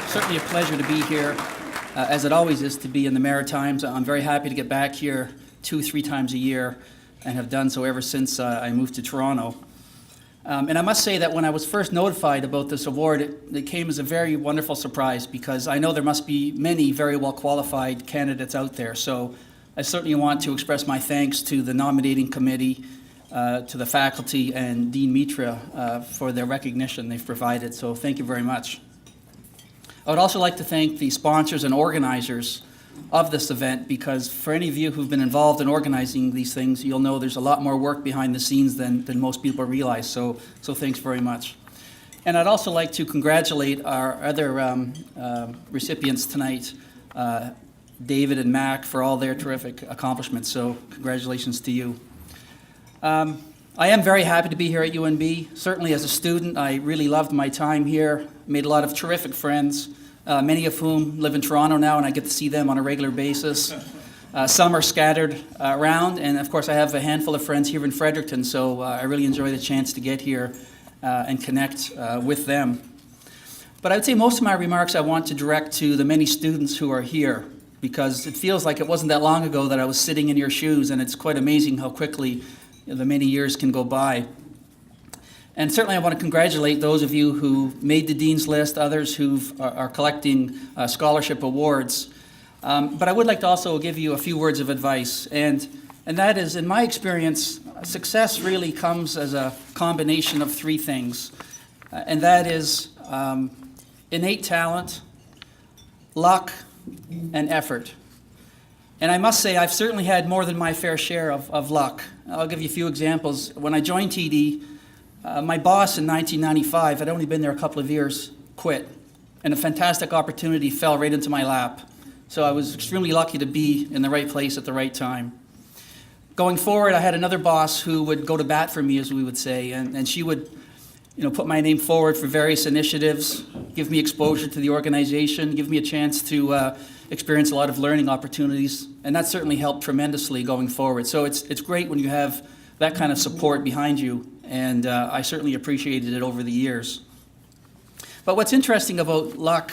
It's certainly a pleasure to be here, as it always is to be in the Maritimes. I'm very happy to get back here 2-3 times a year and have done so ever since I moved to Toronto. And I must say that when I was first notified about this award, it came as a very wonderful surprise, because I know there must be many very well qualified candidates out there. So I certainly want to express my thanks to the nominating committee, to the faculty, and Dean Mitra for their recognition they've provided. So thank you very much. I would also like to thank the sponsors and organizers of this event, because for any of you who've been involved in organizing these things, you'll know there's a lot more work behind the scenes than most people realize. So thanks very much. And I'd also like to congratulate our other recipients tonight, David and Mac, for all their terrific accomplishments. So congratulations to you. I am very happy to be here at UNB. Certainly as a student, I really loved my time here, made a lot of terrific friends, many of whom live in Toronto now, and I get to see them on a regular basis. Some are scattered around, and of course I have a handful of friends here in Fredericton, so I really enjoy the chance to get here and connect with them. But I would say most of my remarks I want to direct to the many students who are here, because it feels like it wasn't that long ago that I was sitting in your shoes, and it's quite amazing how quickly the many years can go by. And certainly I want to congratulate those of you who made the Dean's List, others who are collecting scholarship awards. But I would like to also give you a few words of advice. And that is, in my experience, success really comes as a combination of 3 things. And that is innate talent, luck, and effort. And I must say, I've certainly had more than my fair share of luck. I'll give you a few examples. When I joined TD, my boss in 1995, I'd only been there a couple of years, quit. And a fantastic opportunity fell right into my lap. So I was extremely lucky to be in the right place at the right time. Going forward, I had another boss who would go to bat for me, as we would say, and she would put my name forward for various initiatives, give me exposure to the organization, give me a chance to experience a lot of learning opportunities, and that certainly helped tremendously going forward. So it's great when you have that kind of support behind you, and I certainly appreciated it over the years. But what's interesting about luck,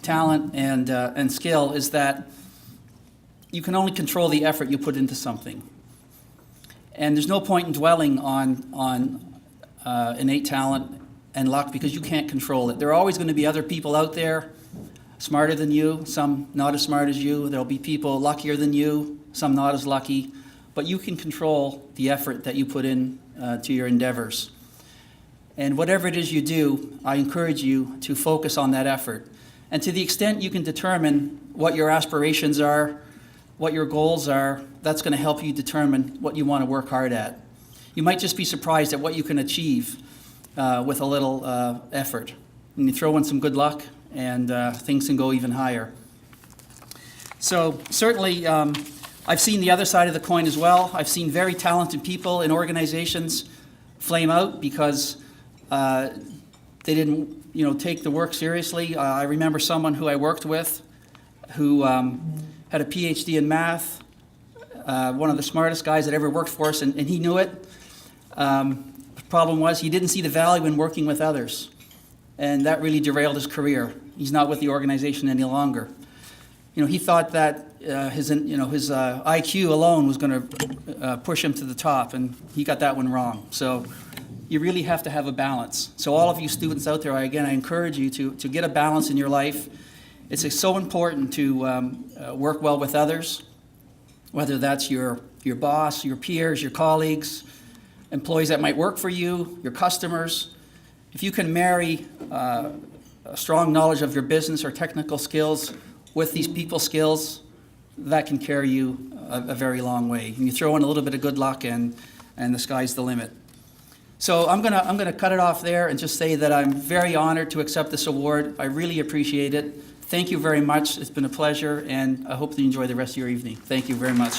talent, and skill is that you can only control the effort you put into something. And there's no point in dwelling on innate talent and luck, because you can't control it. There are always going to be other people out there smarter than you, some not as smart as you. There'll be people luckier than you, some not as lucky. But you can control the effort that you put in to your endeavors. And whatever it is you do, I encourage you to focus on that effort. And to the extent you can determine what your aspirations are, what your goals are, that's going to help you determine what you want to work hard at. You might just be surprised at what you can achieve with a little effort. And you throw in some good luck, and things can go even higher. So certainly, I've seen the other side of the coin as well. I've seen very talented people in organizations flame out because they didn't take the work seriously. I remember someone who I worked with who had a PhD in math, one of the smartest guys that ever worked for us, and he knew it. The problem was he didn't see the value in working with others, and that really derailed his career. He's not with the organization any longer. He thought that his IQ alone was going to push him to the top, and he got that one wrong. So you really have to have a balance. So all of you students out there, I encourage you to get a balance in your life. It's so important to work well with others, whether that's your boss, your peers, your colleagues, employees that might work for you, your customers. If you can marry a strong knowledge of your business or technical skills with these people skills, that can carry you a very long way. And you throw in a little bit of good luck, and the sky's the limit. So I'm gonna cut it off there and just say that I'm very honored to accept this award. I really appreciate it. Thank you very much. It's been a pleasure, and I hope that you enjoy the rest of your evening. Thank you very much.